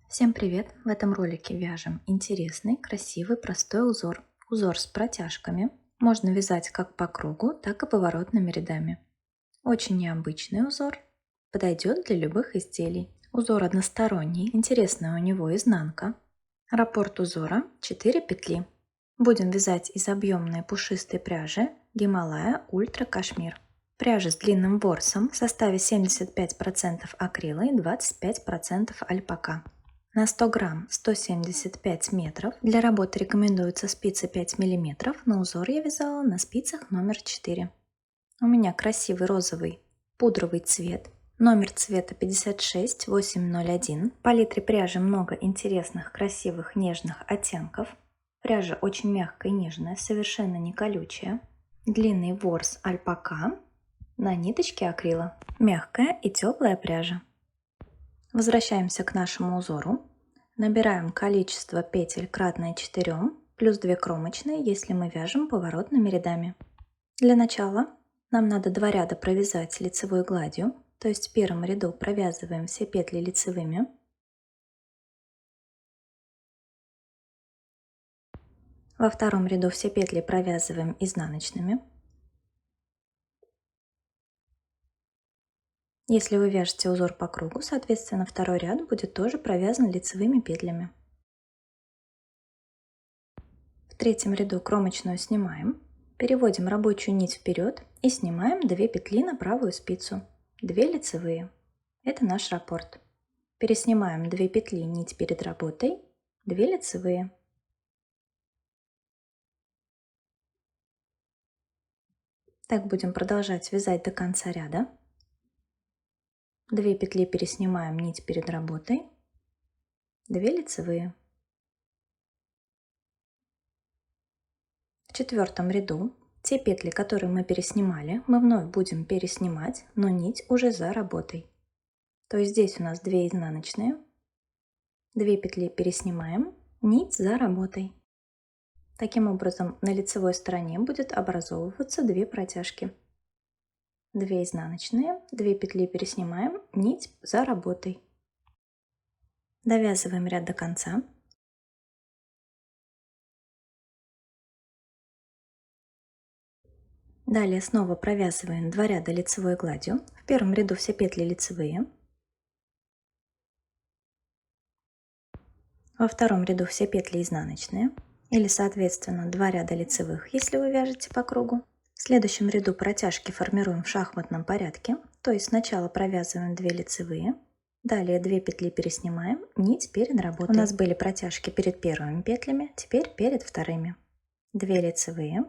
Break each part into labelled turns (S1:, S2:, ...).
S1: Всем привет! В этом ролике вяжем интересный, красивый, простой узор. Узор с протяжками. Можно вязать как по кругу, так и поворотными рядами. Очень необычный узор. Подойдет для любых изделий. Узор односторонний, интересная у него изнанка. Раппорт узора 4 петли. Будем вязать из объемной пушистой пряжи Гималая Ультра Кашмир. Пряжа с длинным ворсом в составе 75% акрила и 25% альпака. На 100 грамм 175 метров. Для работы рекомендуются спицы 5 мм, но узор я вязала на спицах номер 4. У меня красивый розовый пудровый цвет. Номер цвета 56801. В палитре пряжи много интересных, красивых, нежных оттенков. Пряжа очень мягкая и нежная, совершенно не колючая. Длинный ворс альпака на ниточке акрила. Мягкая и теплая пряжа. Возвращаемся к нашему узору. Набираем количество петель кратное 4 плюс 2 кромочные, если мы вяжем поворотными рядами. Для начала нам надо 2 ряда провязать лицевой гладью, то есть в первом ряду провязываем все петли лицевыми. Во втором ряду все петли провязываем изнаночными. Если вы вяжете узор по кругу, соответственно, второй ряд будет тоже провязан лицевыми петлями. В третьем ряду кромочную снимаем, переводим рабочую нить вперед и снимаем 2 петли на правую спицу, 2 лицевые. Это наш раппорт. Переснимаем 2 петли, нить перед работой, 2 лицевые. Так будем продолжать вязать до конца ряда. 2 петли переснимаем, нить перед работой, 2 лицевые. В четвертом ряду те петли, которые мы переснимали, мы вновь будем переснимать, но нить уже за работой. То есть здесь у нас 2 изнаночные, 2 петли переснимаем, нить за работой. Таким образом, на лицевой стороне будет образовываться 2 протяжки. 2 изнаночные, 2 петли переснимаем, нить за работой. Довязываем ряд до конца. Далее снова провязываем 2 ряда лицевой гладью. В первом ряду все петли лицевые. Во втором ряду все петли изнаночные. Или соответственно 2 ряда лицевых, если вы вяжете по кругу. В следующем ряду протяжки формируем в шахматном порядке. То есть сначала провязываем 2 лицевые. Далее 2 петли переснимаем, нить перед работой. У нас были протяжки перед первыми петлями, теперь перед вторыми. 2 лицевые.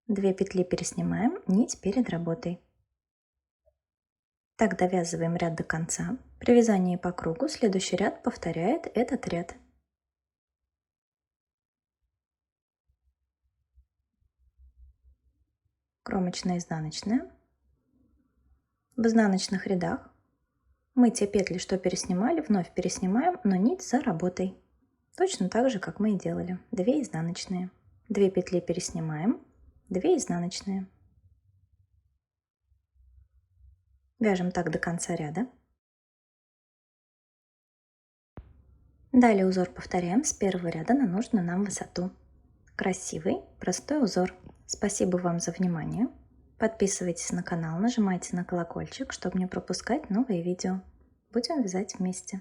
S1: 2 петли переснимаем, нить перед работой. Так довязываем ряд до конца. При вязании по кругу следующий ряд повторяет этот ряд. Кромочная, изнаночная. В изнаночных рядах мы те петли, что переснимали, вновь переснимаем, но нить за работой. Точно так же, как мы и делали. 2 изнаночные. 2 петли переснимаем, 2 изнаночные. Вяжем так до конца ряда. Далее узор повторяем с первого ряда на нужную нам высоту. Красивый, простой узор. Спасибо вам за внимание. Подписывайтесь на канал, нажимайте на колокольчик, чтобы не пропускать новые видео. Будем вязать вместе.